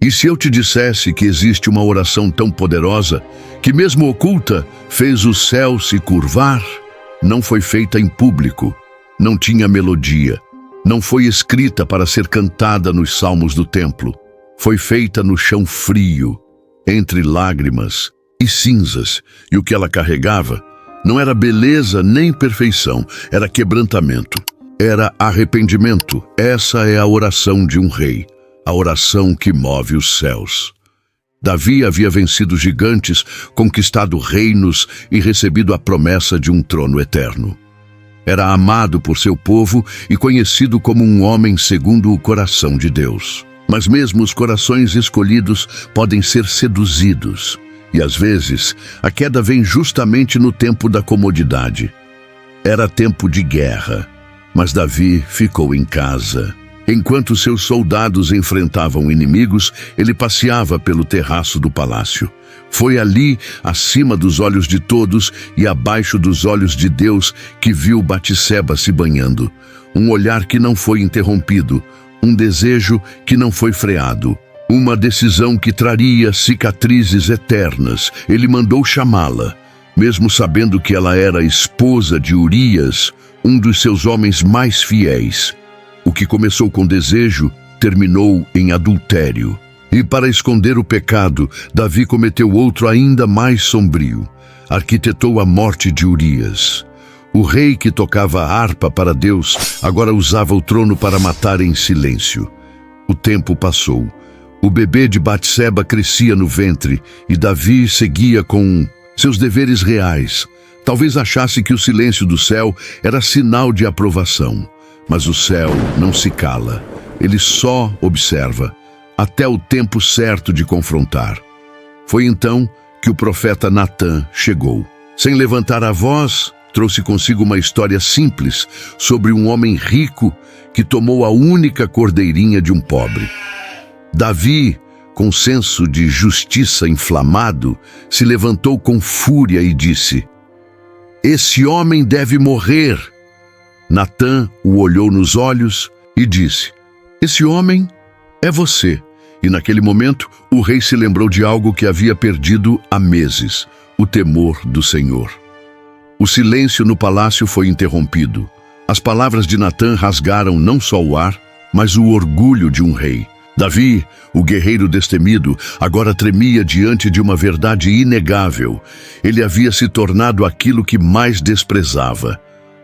E se eu te dissesse que existe uma oração tão poderosa, que mesmo oculta, fez o céu se curvar? Não foi feita em público, não tinha melodia, não foi escrita para ser cantada nos salmos do templo. Foi feita no chão frio, entre lágrimas e cinzas, e o que ela carregava não era beleza nem perfeição, era quebrantamento, era arrependimento. Essa é a oração de um rei, a oração que move os céus. Davi havia vencido gigantes, conquistado reinos e recebido a promessa de um trono eterno. Era amado por seu povo e conhecido como um homem segundo o coração de Deus. Mas mesmo os corações escolhidos podem ser seduzidos. E às vezes, a queda vem justamente no tempo da comodidade. Era tempo de guerra, mas Davi ficou em casa. Enquanto seus soldados enfrentavam inimigos, ele passeava pelo terraço do palácio. Foi ali, acima dos olhos de todos e abaixo dos olhos de Deus, que viu Batseba se banhando. Um olhar que não foi interrompido, um desejo que não foi freado. Uma decisão que traria cicatrizes eternas. Ele mandou chamá-la, mesmo sabendo que ela era esposa de Urias, um dos seus homens mais fiéis. O que começou com desejo, terminou em adultério. E para esconder o pecado, Davi cometeu outro ainda mais sombrio. Arquitetou a morte de Urias. O rei que tocava a harpa para Deus, agora usava o trono para matar em silêncio. O tempo passou. O bebê de Batseba crescia no ventre e Davi seguia com seus deveres reais. Talvez achasse que o silêncio do céu era sinal de aprovação. Mas o céu não se cala. Ele só observa, até o tempo certo de confrontar. Foi então que o profeta Natã chegou. Sem levantar a voz, trouxe consigo uma história simples sobre um homem rico que tomou a única cordeirinha de um pobre. Davi, com senso de justiça inflamado, se levantou com fúria e disse: "Esse homem deve morrer." Natã o olhou nos olhos e disse: "Esse homem é você." E naquele momento, o rei se lembrou de algo que havia perdido há meses: o temor do Senhor. O silêncio no palácio foi interrompido. As palavras de Natã rasgaram não só o ar, mas o orgulho de um rei. Davi, o guerreiro destemido, agora tremia diante de uma verdade inegável. Ele havia se tornado aquilo que mais desprezava.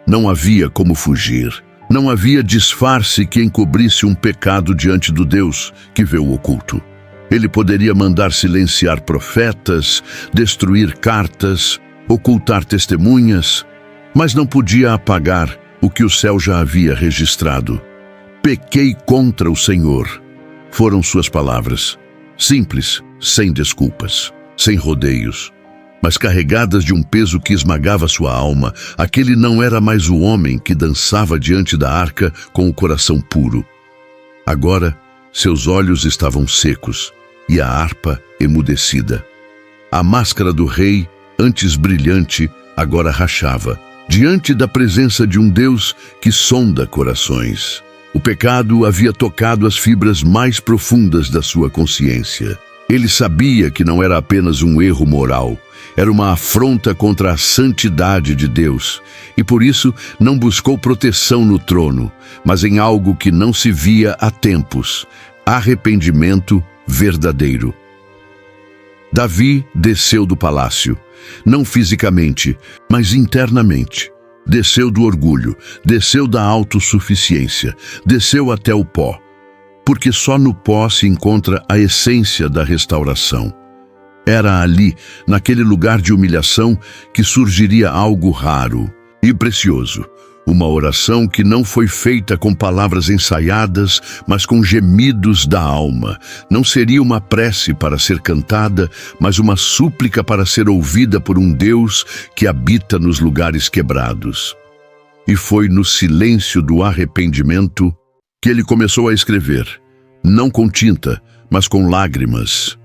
Não havia como fugir. Não havia disfarce que encobrisse um pecado diante do Deus que vê o oculto. Ele poderia mandar silenciar profetas, destruir cartas, ocultar testemunhas, mas não podia apagar o que o céu já havia registrado. "Pequei contra o Senhor." Foram suas palavras, simples, sem desculpas, sem rodeios, mas carregadas de um peso que esmagava sua alma. Aquele não era mais o homem que dançava diante da arca com o coração puro. Agora, seus olhos estavam secos e a harpa emudecida. A máscara do rei, antes brilhante, agora rachava, diante da presença de um Deus que sonda corações. O pecado havia tocado as fibras mais profundas da sua consciência. Ele sabia que não era apenas um erro moral, era uma afronta contra a santidade de Deus, e por isso não buscou proteção no trono, mas em algo que não se via há tempos: arrependimento verdadeiro. Davi desceu do palácio, não fisicamente, mas internamente. Desceu do orgulho, desceu da autossuficiência, desceu até o pó, porque só no pó se encontra a essência da restauração. Era ali, naquele lugar de humilhação, que surgiria algo raro e precioso. Uma oração que não foi feita com palavras ensaiadas, mas com gemidos da alma. Não seria uma prece para ser cantada, mas uma súplica para ser ouvida por um Deus que habita nos lugares quebrados. E foi no silêncio do arrependimento que ele começou a escrever, não com tinta, mas com lágrimas.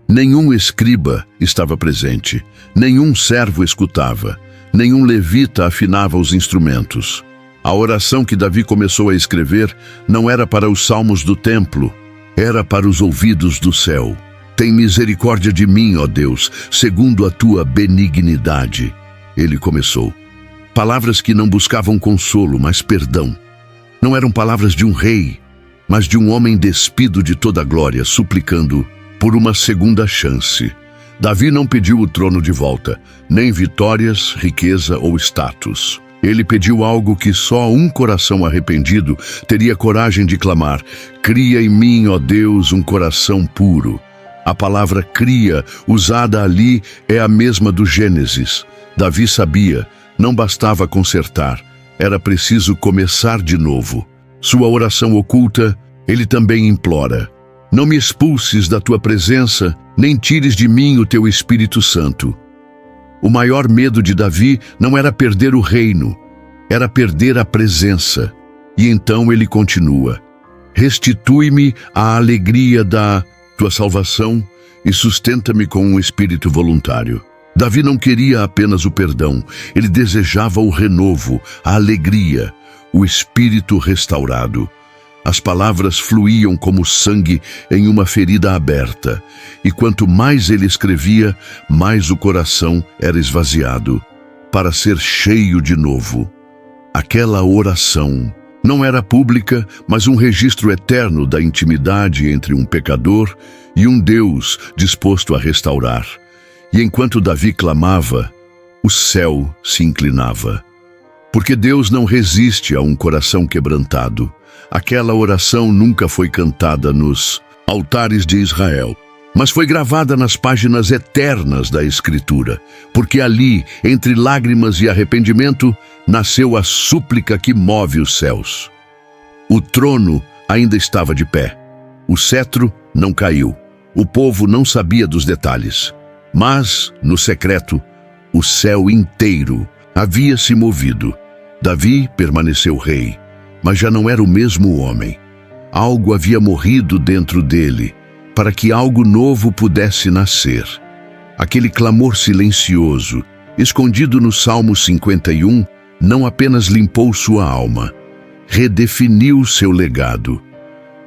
Nenhum escriba estava presente, nenhum servo escutava. Nenhum levita afinava os instrumentos. A oração que Davi começou a escrever não era para os salmos do templo, era para os ouvidos do céu. Tem misericórdia de mim, ó Deus, segundo a tua benignidade. Ele começou. Palavras que não buscavam consolo, mas perdão. Não eram palavras de um rei, mas de um homem despido de toda a glória, suplicando por uma segunda chance. Davi não pediu o trono de volta, nem vitórias, riqueza ou status. Ele pediu algo que só um coração arrependido teria coragem de clamar: cria em mim, ó Deus, um coração puro. A palavra cria, usada ali, é a mesma do Gênesis. Davi sabia, não bastava consertar, era preciso começar de novo. Sua oração oculta, ele também implora: não me expulses da tua presença, nem tires de mim o teu Espírito Santo. O maior medo de Davi não era perder o reino, era perder a presença. E então ele continua: restitui-me a alegria da tua salvação e sustenta-me com um espírito voluntário. Davi não queria apenas o perdão, ele desejava o renovo, a alegria, o espírito restaurado. As palavras fluíam como sangue em uma ferida aberta, e quanto mais ele escrevia, mais o coração era esvaziado, para ser cheio de novo. Aquela oração não era pública, mas um registro eterno da intimidade entre um pecador e um Deus disposto a restaurar. E enquanto Davi clamava, o céu se inclinava. Porque Deus não resiste a um coração quebrantado. Aquela oração nunca foi cantada nos altares de Israel, mas foi gravada nas páginas eternas da Escritura, porque ali, entre lágrimas e arrependimento, nasceu a súplica que move os céus. O trono ainda estava de pé. O cetro não caiu. O povo não sabia dos detalhes. Mas, no secreto, o céu inteiro havia se movido. Davi permaneceu rei, mas já não era o mesmo homem. Algo havia morrido dentro dele, para que algo novo pudesse nascer. Aquele clamor silencioso, escondido no Salmo 51, não apenas limpou sua alma, redefiniu seu legado.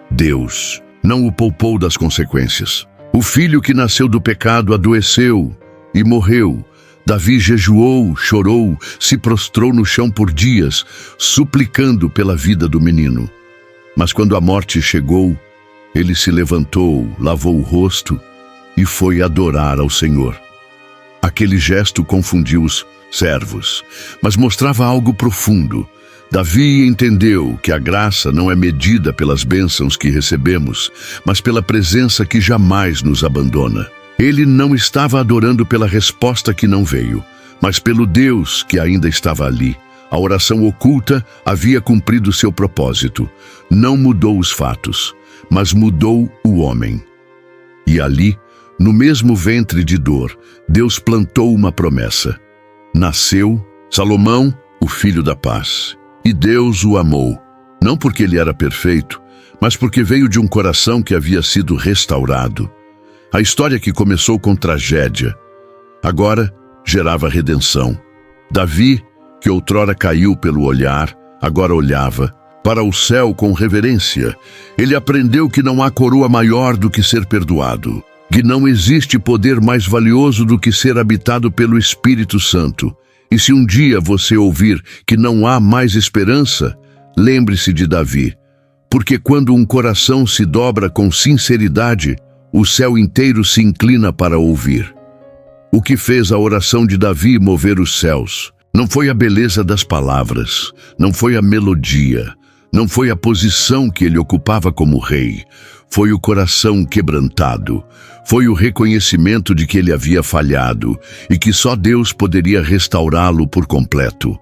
Deus não o poupou das consequências. O filho que nasceu do pecado adoeceu e morreu. Davi jejuou, chorou, se prostrou no chão por dias, suplicando pela vida do menino. Mas quando a morte chegou, ele se levantou, lavou o rosto e foi adorar ao Senhor. Aquele gesto confundiu os servos, mas mostrava algo profundo. Davi entendeu que a graça não é medida pelas bênçãos que recebemos, mas pela presença que jamais nos abandona. Ele não estava adorando pela resposta que não veio, mas pelo Deus que ainda estava ali. A oração oculta havia cumprido seu propósito. Não mudou os fatos, mas mudou o homem. E ali, no mesmo ventre de dor, Deus plantou uma promessa. Nasceu Salomão, o filho da paz. E Deus o amou, não porque ele era perfeito, mas porque veio de um coração que havia sido restaurado. A história que começou com tragédia, agora gerava redenção. Davi, que outrora caiu pelo olhar, agora olhava para o céu com reverência. Ele aprendeu que não há coroa maior do que ser perdoado, que não existe poder mais valioso do que ser habitado pelo Espírito Santo. E se um dia você ouvir que não há mais esperança, lembre-se de Davi, porque quando um coração se dobra com sinceridade, o céu inteiro se inclina para ouvir. O que fez a oração de Davi mover os céus não foi a beleza das palavras, não foi a melodia, não foi a posição que ele ocupava como rei, foi o coração quebrantado, foi o reconhecimento de que ele havia falhado e que só Deus poderia restaurá-lo por completo.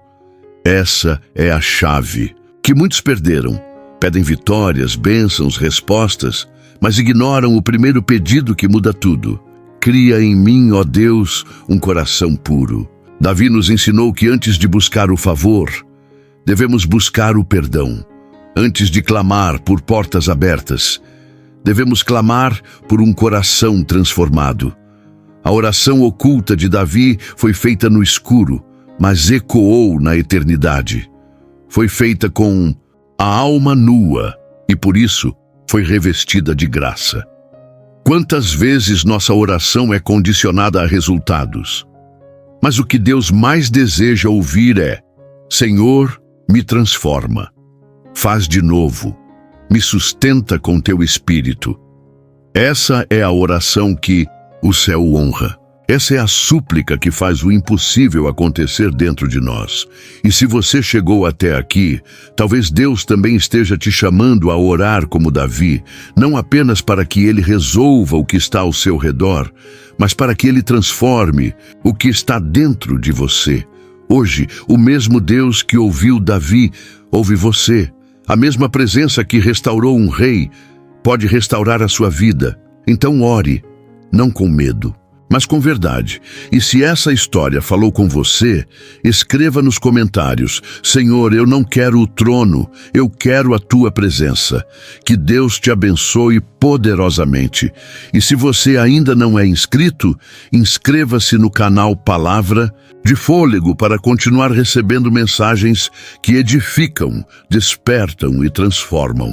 Essa é a chave que muitos perderam. Pedem vitórias, bênçãos, respostas, mas ignoram o primeiro pedido que muda tudo. Cria em mim, ó Deus, um coração puro. Davi nos ensinou que antes de buscar o favor, devemos buscar o perdão. Antes de clamar por portas abertas, devemos clamar por um coração transformado. A oração oculta de Davi foi feita no escuro, mas ecoou na eternidade. Foi feita com a alma nua e, por isso, foi revestida de graça. Quantas vezes nossa oração é condicionada a resultados? Mas o que Deus mais deseja ouvir é: Senhor, me transforma, faz de novo, me sustenta com teu Espírito. Essa é a oração que o céu honra. Essa é a súplica que faz o impossível acontecer dentro de nós. E se você chegou até aqui, talvez Deus também esteja te chamando a orar como Davi, não apenas para que ele resolva o que está ao seu redor, mas para que ele transforme o que está dentro de você. Hoje, o mesmo Deus que ouviu Davi, ouve você. A mesma presença que restaurou um rei pode restaurar a sua vida. Então ore, não com medo, mas com verdade. E se essa história falou com você, escreva nos comentários: Senhor, eu não quero o trono, eu quero a tua presença. Que Deus te abençoe poderosamente. E se você ainda não é inscrito, inscreva-se no canal Palavra de Fôlego para continuar recebendo mensagens que edificam, despertam e transformam.